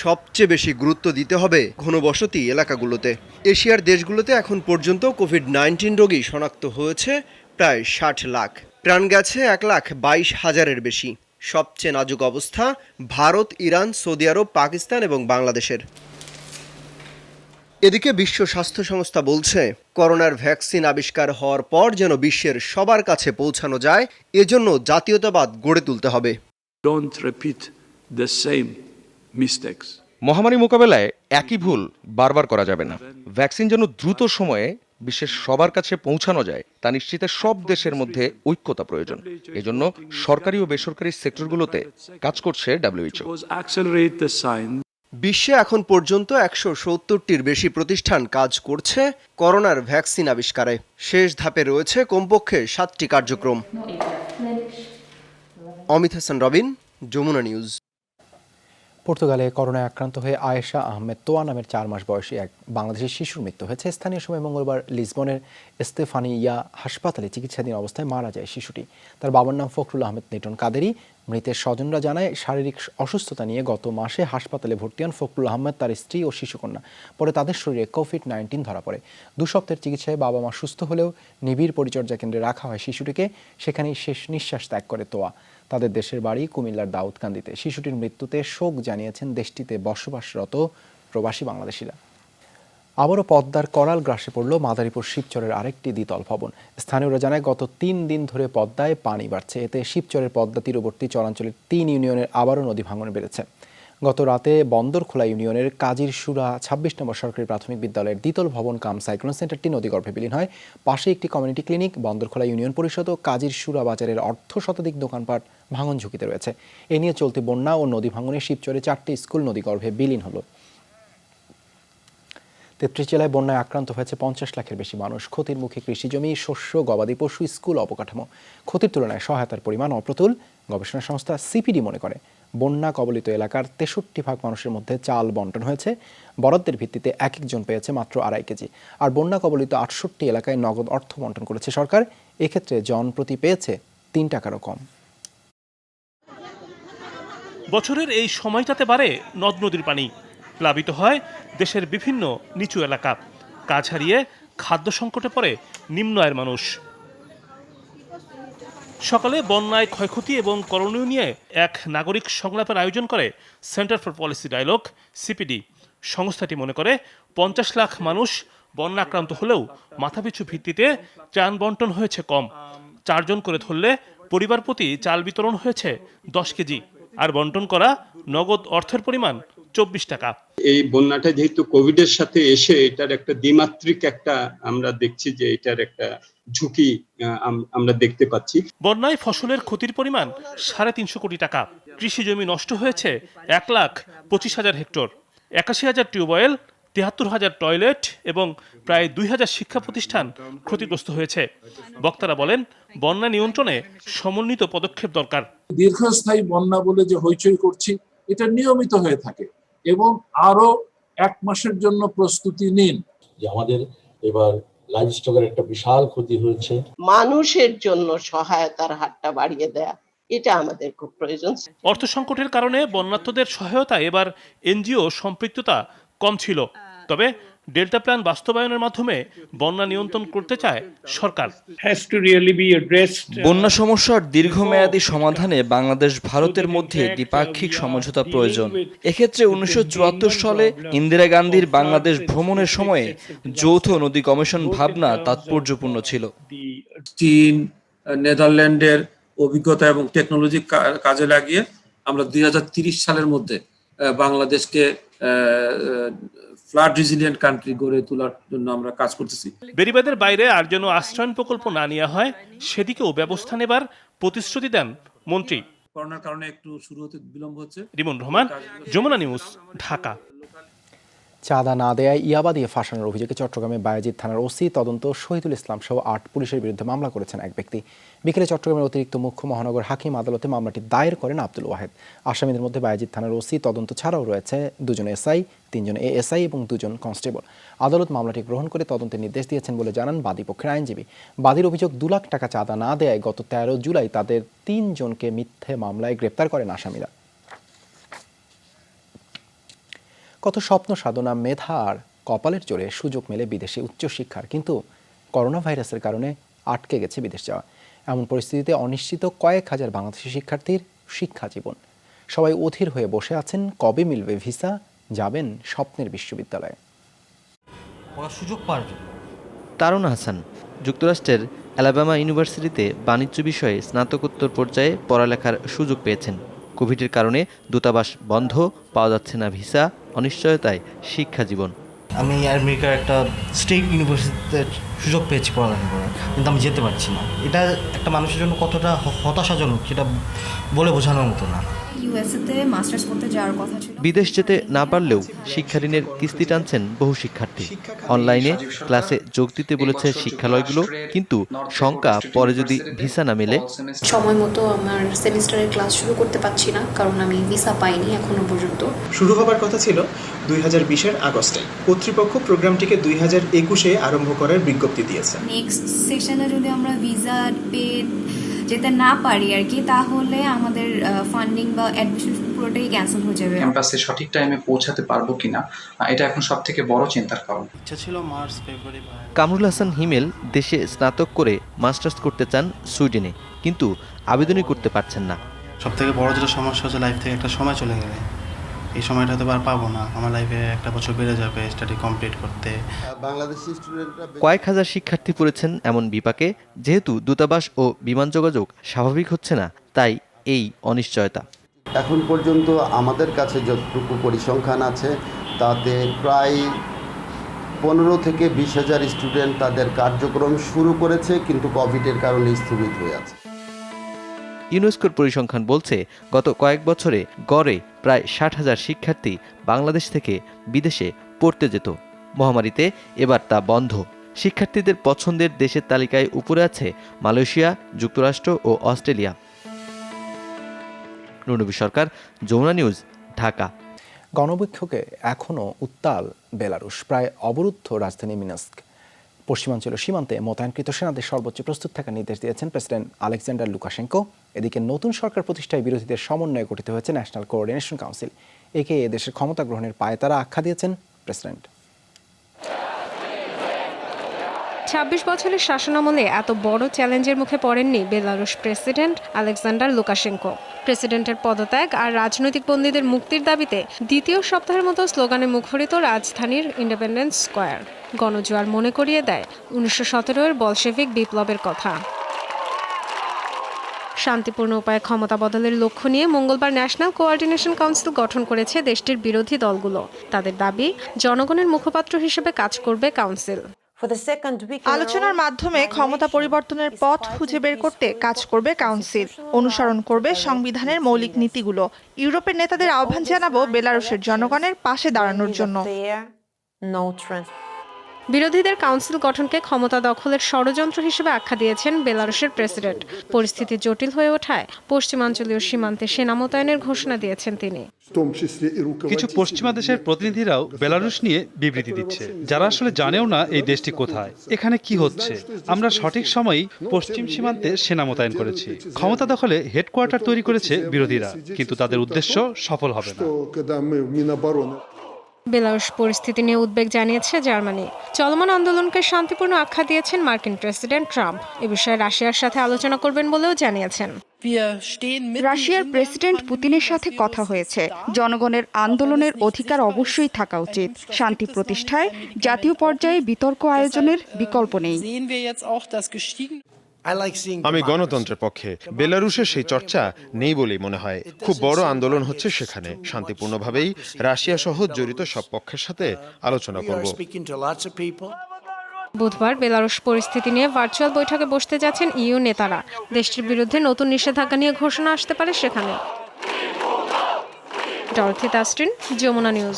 সবচেয়ে বেশি গুরুত্ব দিতে হবে ঘনবসতি এলাকাগুলোতে। এশিয়ার দেশগুলোতে এখন পর্যন্ত কোভিড-19 রোগী শনাক্ত হয়েছে প্রায় 60 লাখ। প্রাণ গেছে 1,22,000-এর বেশি। সবচেয়ে নাজুক অবস্থা ভারত, ইরান, সৌদি আরব, পাকিস্তান এবং বাংলাদেশের। এদিকে বিশ্ব স্বাস্থ্য সংস্থা বলছে, করোনার ভ্যাকসিন আবিষ্কার হওয়ার পর যেন বিশ্বের সবার কাছে পৌঁছানো যায়, এজন্য জাতীয়তাবাদ গড়ে তুলতে হবে। মহামারী মোকাবেলায় একই ভুল বারবার করা যাবে না। ভ্যাকসিন যেন দ্রুত সময়ে বিশ্বের সবার কাছে পৌঁছানো যায় তা নিশ্চিতে সব দেশের মধ্যে ঐক্যতা প্রয়োজন। এজন্য সরকারি ও বেসরকারি সেক্টরগুলোতে কাজ করছে WHO। বিশ্বে এখন পর্যন্ত 170টির বেশি প্রতিষ্ঠান কাজ করছে করোনার ভ্যাকসিন আবিষ্কারে। শেষ ধাপে রয়েছে কমপক্ষে 7টি কার্যক্রম। অমিত হাসান রবিন, যমুনা নিউজ। পর্তুগালে করোনায় আক্রান্ত হয়ে আয়েশা আহমেদ তোয়া নামের 4 মাস বয়সী এক বাংলাদেশি শিশুর মৃত্যু হয়েছে। স্থানীয় সময় মঙ্গলবার লিসবনের স্তেফানিয়া হাসপাতালে চিকিৎসাধীন অবস্থায় মারা যায় শিশুটি। তার বাবার নাম ফখরুল আহমেদ নিটন কাদেরি। মৃতের স্বজনরা জানায় শারীরিক অসুস্থতা নিয়ে গত মাসে হাসপাতালে ভর্তি হন ফখরুল আহমেদ, তার স্ত্রী ও শিশুকন্যা। পরে তাদের শরীরে কোভিড-19 ধরা পড়ে। 2 সপ্তাহের চিকিৎসায় বাবা মা সুস্থ হলেও নিবিড় পরিচর্যা কেন্দ্রে রাখা হয় শিশুটিকে। সেখানেই শেষ নিঃশ্বাস ত্যাগ করে তোয়া। তাদের দেশের বাড়ি কুমিল্লার দাউদকান্দিতে। শিশুটির মৃত্যুতে শোক জানিয়েছেন দেশটিতে বসবাসরত প্রবাসী বাংলাদেশিরা। আবারও পদ্মার করাল গ্রাসে পড়ল মাদারীপুর শিবচরের আরেকটি দ্বিতল ভবন। স্থানীয়রা জানায় গত 3 দিন ধরে পদ্মায় পানি বাড়ছে। এতে শিবচরের পদ্মা তীরবর্তী চরাঞ্চলের 3 ইউনিয়নের আবারও নদী ভাঙন বেড়েছে। গত রাতে বন্দরখোলা ইউনিয়নের কাজীর সুরা 26 নম্বর সরকারি প্রাথমিক বিদ্যালয়ের দ্বিতল ভবন কাম সাইক্লোন সেন্টারটি নদীগর্ভে বিলীন হয়। পাশে একটি কমিউনিটি ক্লিনিক, বন্দরখোলা ইউনিয়ন পরিষদ ও কাজীর সুরা বাজারের অর্ধশতাধিক দোকানপাট ভাঙন ঝুঁকিতে রয়েছে। এ নিয়ে চলতি বন্যা ও নদী ভাঙনে শিবচরে 4টি স্কুল নদীগর্ভে বিলীন হলো। 33 জেলায় বন্যায় আক্রান্ত হয়েছে 50 লাখের বেশি মানুষ। ক্ষতির মুখে কৃষিজমি, শস্য, গবাদি পশু, স্কুল, অবকাঠামো। ক্ষতির তুলনায় সহায়তার পরিমাণ অপ্রতুল। গবেষণা সংস্থা সিপিডি মনে করে বন্যা কবলিত এলাকার 63% মানুষের মধ্যে চাল বন্টন হয়েছে। বরাদ্দের ভিত্তিতে এক একজন পেয়েছে মাত্র 2.5 কেজি। আর বন্যা কবলিত 68 এলাকায় নগদ অর্থ বন্টন করেছে সরকার। এক্ষেত্রে জনপ্রতি পেয়েছে 3 টাকারও কম। বছরের এই সময়টাতে বাড়ে নদ নদীর পানি, প্লাবিত হয় দেশের বিভিন্ন নিচু এলাকা। কাজ হারিয়ে খাদ্য সংকটে পড়ে নিম্ন আয়ের মানুষ। সকালে বন্যায় ক্ষয়ক্ষতি এবং করণীয় নিয়ে এক নাগরিক সংলাপের আয়োজন করে Centre for Policy Dialogue CPD. সংস্থাটি মনে করে 50 লাখ মানুষ বন্যা আক্রান্ত হলেও মাথাপিছু ভিত্তিতে ত্রাণ বন্টন হয়েছে কম। 4 জন করে ধরলে পরিবার প্রতি চাল বিতরণ হয়েছে 10 কেজি। আর বন্টন করা নগদ অর্থের পরিমাণ 24 টাকা। এই বন্যাটা যেহেতু কোভিডের সাথে এসে এটার একটা দ্বিমাত্রিক একটা আমরা দেখছি যে এটার একটা ঝুঁকি আমরা দেখতে পাচ্ছি। বন্যায় ফসলের ক্ষতির পরিমাণ 350 কোটি টাকা। কৃষি জমি নষ্ট হয়েছে 1,25,000 হেক্টর। 81,000 টিউবওয়েল, 73,000 টয়লেট এবং প্রায় 2,000 শিক্ষা প্রতিষ্ঠান ক্ষতিগ্রস্ত হয়েছে। বক্তারা বলেন বন্যা নিয়ন্ত্রণে সমন্বিত পদক্ষেপ দরকার। দীর্ঘস্থায়ী বন্যা বলে যে হইচই করছি এটা নিয়মিত হয়ে থাকে এবং আরো 1 মাসের জন্য প্রস্তুতি নিন। যে আমাদের এবার লাইভ স্টকের একটা বিশাল ক্ষতি হয়েছে। মানুষের জন্য সহায়তার হাতটা বাড়িয়ে দেয়া এটা আমাদের খুব প্রয়োজন। অর্থ সংকটের কারণে বন্যার্তদের সহায়তা এবার এনজিও সম্পৃক্ততা কম ছিল। তবে ডেল্টা প্ল্যান বাস্তবায়নের মাধ্যমে বন্যা নিয়ন্ত্রণ করতে চায় সরকার। বন্যা সমস্যার দীর্ঘমেয়াদী সমাধানে বাংলাদেশ ভারতের মধ্যে দ্বিপাক্ষিক সমঝোতা প্রয়োজন। এক্ষেত্রে 1974 সালে ইন্দিরা গান্ধীর বাংলাদেশ ভ্রমণের সময়ে যৌথ নদী কমিশন ভাবনা তাৎপর্যপূর্ণ ছিল। চীন, নেদারল্যান্ডের অভিজ্ঞতা এবং টেকনোলজি কাজে লাগিয়ে আমরা 2030 সালের মধ্যে বাংলাদেশকে ফ্লাড রেজিলিয়েন্ট কান্ট্রি গড়ে তোলার জন্য আমরা কাজ করতেছি। বেড়িবাঁধের বাইরে আর যেন আশ্রয়ণ প্রকল্প না নেওয়া হয় সেদিকেও ব্যবস্থা নেবার প্রতিশ্রুতি দেন মন্ত্রী। করোনার কারণে একটু শুরু হতে বিলম্ব হচ্ছে। রিমন রহমান, যমুনা নিউজ, ঢাকা। চাঁদা না দেয়ায় ইয়াবা দিয়ে ফাঁসানোর অভিযোগে চট্টগ্রামে বায়েজিদ থানার ওসি তদন্ত শহীদুল ইসলাম সহ 8 পুলিশের বিরুদ্ধে মামলা করেছেন এক ব্যক্তি। বিকেলে চট্টগ্রামের অতিরিক্ত মুখ্য মহানগর হাকিম আদালতে মামলাটি দায়ের করেন আব্দুল ওয়াহেদ। আসামিদের মধ্যে বায়েজিদ থানার ওসি তদন্ত ছাড়াও রয়েছে 2 জন এসআই, 3 জন এএসআই এবং 2 জন কনস্টেবল। আদালত মামলাটি গ্রহণ করে তদন্তের নির্দেশ দিয়েছেন বলে জানান বাদীপক্ষের আইনজীবী। বাদীর অভিযোগ 2 লাখ টাকা চাঁদা না দেয়ায় গত 13 জুলাই তাদের 3 জনকে মিথ্যে মামলায় গ্রেপ্তার করেন আসামিরা। কত স্বপ্ন সাধনা, মেধা আর কপালের জোরে সুযোগ মেলে বিদেশে উচ্চশিক্ষার, কিন্তু করোনা ভাইরাসের কারণে আটকে গেছে বিদেশ যাওয়া। এমন পরিস্থিতিতে অনিশ্চিত কয়েক হাজার বাংলাদেশি শিক্ষার্থীর শিক্ষা জীবন। সবাই অধীর হয়ে বসে আছেন কবে মিলবে ভিসা, যাবেন স্বপ্নের বিশ্ববিদ্যালয়ে। সুযোগ পাওয়ার জন্য তারুণ হাসান যুক্তরাষ্ট্রের অ্যালাবামা ইউনিভার্সিটিতে বাণিজ্য বিষয়ে স্নাতকোত্তর পর্যায়ে পড়ালেখার সুযোগ পেয়েছেন। কোভিডের কারণে দূতাবাস বন্ধ, পাওয়া যাচ্ছে না ভিসা, অনিশ্চয়তায় শিক্ষা জীবন। আমি আমেরিকার একটা স্টেট ইউনিভার্সিটিতে সুযোগ পেয়েছি পড়ালেখা করার, কিন্তু আমি যেতে পারছি না। এটা একটা মানুষের জন্য কতটা হতাশাজনক সেটা বলে বোঝানোর মতো না। ইউএসএতে মাস্টার্স করতে যাওয়ার কথা ছিল। বিদেশ যেতে না পারলেও শিক্ষা ঋণের কিস্তি টানছেন বহু শিক্ষার্থী। অনলাইনে ক্লাসে যোগ দিতে বলেছে শিক্ষালয়গুলো, কিন্তু শঙ্কা পরে যদি ভিসা না মেলে। সময় মতো আমার সেমিস্টারের ক্লাস শুরু করতে পারছি না, কারণ আমি ভিসা পাইনি এখনো পর্যন্ত। শুরু হবার কথা ছিল 2020-এর আগস্টে। কর্তৃপক্ষ প্রোগ্রামটিকে 2021-এ আরম্ভ করার বিজ্ঞপ্তি দিয়েছে। নেক্সট সেশনে যদি আমরা ভিসা পেয়ে যেতে না পারি আর কি, তাহলে আমাদের ফান্ডিং বা অ্যাডমিশন পুরোটাই ক্যান্সেল হয়ে যাবে। ক্যাম্পাসে সঠিক টাইমে পৌঁছাতে পারবো কিনা, এটা এখন সবথেকে বড় চিন্তার কারণ। ইচ্ছা ছিল মার্চ ফেব্রুয়ারি। কামরুল হাসান হিমেল দেশে স্নাতক করে মাস্টার্স করতে চান সুইডেনে, কিন্তু আবেদনই করতে পারছেন না। সবথেকে বড় যেটা সমস্যা হচ্ছে লাইফ থেকে একটা সময় চলে গেলে এই সময়টা হয়তো আর পাবো না। আমার লাইফে একটা বছর বেড়ে যাবে স্টাডি কমপ্লিট করতে। বাংলাদেশি স্টুডেন্টরা কয়েক হাজার শিক্ষার্থী পড়েছেন এমন বিপাকে, যেহেতু দূতাবাস ও বিমান যোগাযোগ স্বাভাবিক হচ্ছে না, তাই এই অনিশ্চয়তা। এখন পর্যন্ত আমাদের কাছে যতটুকু পরিসংখ্যান আছে তাতে প্রায় 15 থেকে 20,000 স্টুডেন্ট তাদের কার্যক্রম শুরু করেছে, কিন্তু কোভিডের কারণে স্থগিত হয়ে আছে। ইউনেস্কোর পরিসংখ্যান বলছে গত কয়েক বছরে গড়ে প্রায় 60,000 শিক্ষার্থী বাংলাদেশ থেকে বিদেশে পড়তে যেত। মহামারীতে এবার তা বন্ধ। শিক্ষার্থীদের পছন্দের দেশের তালিকায় উপরে আছে মালয়েশিয়া, যুক্তরাষ্ট্র ও অস্ট্রেলিয়া। নুরনবী সরকার, যমুনা নিউজ, ঢাকা। গণবিক্ষোভে এখনও উত্তাল বেলারুশ, প্রায় অবরুদ্ধ রাজধানী মিনস্ক। পশ্চিমাঞ্চলীয় সীমান্তে মোতায়েনকৃত সেনাদের সর্বোচ্চ প্রস্তুত থাকার নির্দেশ দিয়েছেন প্রেসিডেন্ট আলেকজান্ডার লুকাশেঙ্কো। এদিকে নতুন সরকার প্রতিষ্ঠায় বিরোধীদের সমন্বয়ে গঠিত হয়েছে ন্যাশনাল কোঅর্ডিনেশন কাউন্সিল। একে দেশের ক্ষমতা গ্রহণের পায়তারা আখ্যা দিয়েছেন প্রেসিডেন্ট। ২৬ বছরের শাসনামলে এত বড় চ্যালেঞ্জের মুখে পড়েননি বেলারুশ প্রেসিডেন্ট আলেকজান্ডার লুকাশেঙ্কো। প্রেসিডেন্টের পদত্যাগ আর রাজনৈতিক বন্দীদের মুক্তির দাবিতে দ্বিতীয় সপ্তাহের মতো স্লোগানে মুখরিত রাজধানীর ইন্ডিপেন্ডেন্স স্কোয়ার। গণজোয়ার মনে করিয়ে দেয় 1917-এর বলশেভিক বিপ্লবের কথা। শান্তিপূর্ণ উপায়ে ক্ষমতা বদলের লক্ষ্য নিয়ে মঙ্গলবার ন্যাশনাল কোঅর্ডিনেশন কাউন্সিল গঠন করেছে দেশটির বিরোধী দলগুলো। তাদের দাবি, জনগণের মুখপাত্র হিসেবে কাজ করবে কাউন্সিল। আলোচনার মাধ্যমে ক্ষমতা পরিবর্তনের পথ খুঁজে বের করতে কাজ করবে কাউন্সিল। অনুসরণ করবে সংবিধানের মৌলিক নীতিগুলো। ইউরোপের নেতাদের আহ্বান জানাবো বেলারুশের জনগণের পাশে দাঁড়ানোর জন্য। বিরোধীদের কাউন্সিল গঠনকে ক্ষমতা দখলের ষড়যন্ত্র হিসেবে আখ্যা দিয়েছেন বেলারুশের প্রেসিডেন্ট। পরিস্থিতি জটিল হয়ে ওঠায় পশ্চিমাঞ্চলীয় সীমান্তে সেনা মোতায়েনের ঘোষণা দিয়েছেন তিনি। কিছু পশ্চিমা দেশের প্রতিনিধিরাও বেলারুশ নিয়ে বিবৃতি দিচ্ছে, যারা আসলে জানেও না এই দেশটি কোথায়, এখানে কি হচ্ছে। আমরা সঠিক সময়েই পশ্চিম সীমান্তে সেনা মোতায়েন করেছি। ক্ষমতা দখলে হেডকোয়ার্টার তৈরি করেছে বিরোধীরা, কিন্তু তাদের উদ্দেশ্য সফল হবে না। বেলারুশ পরিস্থিতি নিয়ে উদ্বেগ জানিয়েছে জার্মানি। চলমান আন্দোলনকে শান্তিপূর্ণ আখ্যা দিয়েছেন মার্কিন প্রেসিডেন্ট ট্রাম্প। এ বিষয়ে রাশিয়ার সাথে আলোচনা করবেন বলেও জানিয়েছেন। রাশিয়ার প্রেসিডেন্ট পুতিনের সাথে কথা হয়েছে। জনগণের আন্দোলনের অধিকার অবশ্যই থাকা উচিত। শান্তি প্রতিষ্ঠায় জাতীয় পর্যায়ে বিতর্ক আয়োজনের বিকল্প নেই। আমি গণতন্ত্রের পক্ষে। বেলারুশের সেই চর্চা নেই বলেই মনে হয়। খুব বড় আন্দোলন হচ্ছে সেখানে। শান্তিপূর্ণভাবেই রাশিয়া সহ জড়িত সব পক্ষের সাথে আলোচনা করব। বুধবার বেলারুশ পরিস্থিতি নিয়ে ভার্চুয়াল বৈঠকে বসতে যাচ্ছেন ইইউ নেতারা। দেশটির বিরুদ্ধে নতুন নিষেধাজ্ঞা নিয়ে ঘোষণা আসতে পারে সেখানে। ডরথি তাস্টিন, যমুনা নিউজ।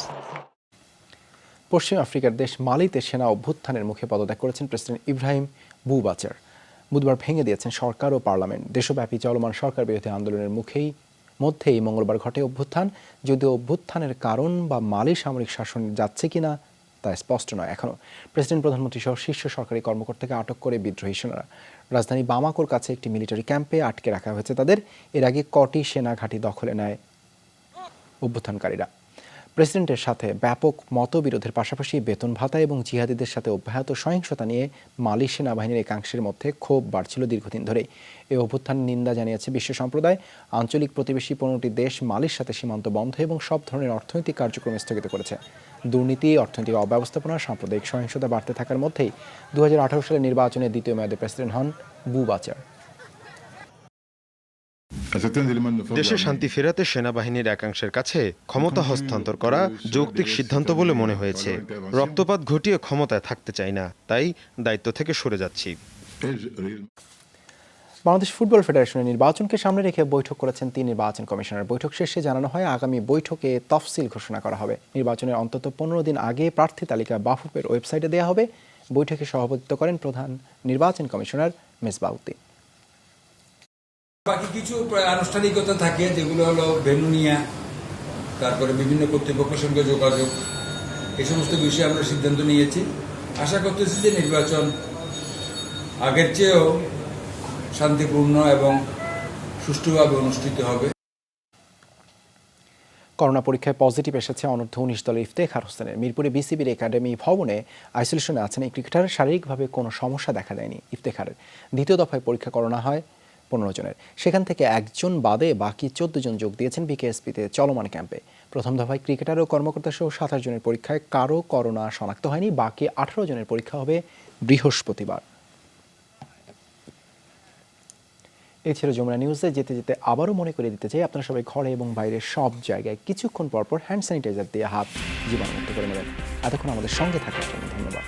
পশ্চিম আফ্রিকার দেশ মালিতে সেনা অভ্যুত্থানের মুখে পদত্যাগ করেছেন প্রেসিডেন্ট ইব্রাহিম বুবাচার। বুধবার ভেঙে দিয়েছেন সরকার ও পার্লামেন্ট। দেশব্যাপী চলমান সরকার বিরোধী আন্দোলনের মধ্যেই মঙ্গলবার ঘটে অভ্যুত্থান। যদিও অভ্যুত্থানের কারণ বা মালি সামরিক শাসন যাচ্ছে কিনা তা স্পষ্ট নয় এখনো। প্রেসিডেন্ট, প্রধানমন্ত্রী সহ শীর্ষ সরকারি কর্মকর্তাকে আটক করে বিদ্রোহী সেনারা। রাজধানী বামাকোর কাছে একটি মিলিটারি ক্যাম্পে আটকে রাখা হয়েছে তাদের। এর আগে কটি সেনা ঘাঁটি দখলে নেয় অভ্যুত্থানকারীরা। প্রেসিডেন্টের সাথে ব্যাপক মতবিরোধের পাশাপাশি বেতন ভাতা এবং জিহাদিদের সাথে অব্যাহত সহিংসতা নিয়ে মালি সেনাবাহিনীর একাংশের মধ্যে ক্ষোভ বাড়ছিল দীর্ঘদিন ধরেই। এই অভ্যুত্থানের নিন্দা জানিয়েছে বিশ্ব সম্প্রদায়। আঞ্চলিক প্রতিবেশী 15টি দেশ মালির সাথে সীমান্ত বন্ধ এবং সব ধরনের অর্থনৈতিক কার্যক্রম স্থগিত করেছে। দুর্নীতি, অর্থনৈতিক অব্যবস্থাপনা, সাম্প্রদায়িক সহিংসতা বাড়তে থাকার মধ্যেই 2018 সালের নির্বাচনে দ্বিতীয় মেয়াদে প্রেসিডেন্ট হন বুবাচার। দেশে শান্তি ফেরাতে সেনাবাহিনীর একাংশের কাছে ক্ষমতা হস্তান্তর করা যৌক্তিক সিদ্ধান্ত বলে মনে হয়েছে। রক্তপাত ঘটিয়ে ক্ষমতায় থাকতে চাই না, তাই দায়িত্ব থেকে সরে যাচ্ছি। বাংলাদেশ ফুটবল ফেডারেশনের নির্বাচনকে সামনে রেখে বৈঠক করেছেন 3 নির্বাচন কমিশনার। বৈঠক শেষে জানানো হয় আগামী বৈঠকে তফসিল ঘোষণা করা হবে। নির্বাচনের অন্তত 15 দিন আগে প্রার্থী তালিকা বাফুফের ওয়েবসাইটে দেওয়া হবে। বৈঠকে সভাপতিত্ব করেন প্রধান নির্বাচন কমিশনার মেজবাহ উদ্দিন। বাকি কিছু আনুষ্ঠানিকতা থাকে যেগুলো হলো ভেন্যু নিয়ে, তারপরে বিভিন্ন কর্তৃপক্ষের সঙ্গে যোগাযোগ, এই সমস্ত বিষয়ে আমরা সিদ্ধান্ত নিয়েছি। আশা করতেছি যে নির্বাচন আগের চেয়েও শান্তিপূর্ণ এবং সুষ্ঠুভাবে অনুষ্ঠিত হবে। করোনা পরীক্ষায় পজিটিভ এসেছে অনূর্ধ্ব 19 দলের ইফতেখার হোসেনের। মিরপুরে বিসিবির একাডেমি ভবনে আইসোলেশনে আছেন এই ক্রিকেটার। শারীরিকভাবে কোনো সমস্যা দেখা দেয়নি ইফতেখারের। দ্বিতীয় দফায় পরীক্ষা করানো হয় 15 জনের। সেখান থেকে একজন বাদে বাকি 14 জন যোগ দিয়েছেন বিকেএসপিতে চলমান ক্যাম্পে। প্রথম দফায় ক্রিকেটার ও কর্মকর্তা সহ 27 জনের পরীক্ষায় কারো করোনা শনাক্ত হয়নি। বাকি 18 জনের পরীক্ষা হবে বৃহস্পতিবার। এই ছিল যমুনা নিউজে। যেতে যেতে আবারও মনে করে দিতে চাই, আপনারা সবাই ঘরে এবং বাইরে সব জায়গায় কিছুক্ষণ পরপর হ্যান্ড স্যানিটাইজার দিয়ে হাত জীবাণুমুক্ত করে নেবেন। এতক্ষণ আমাদের সঙ্গে থাকার জন্য ধন্যবাদ।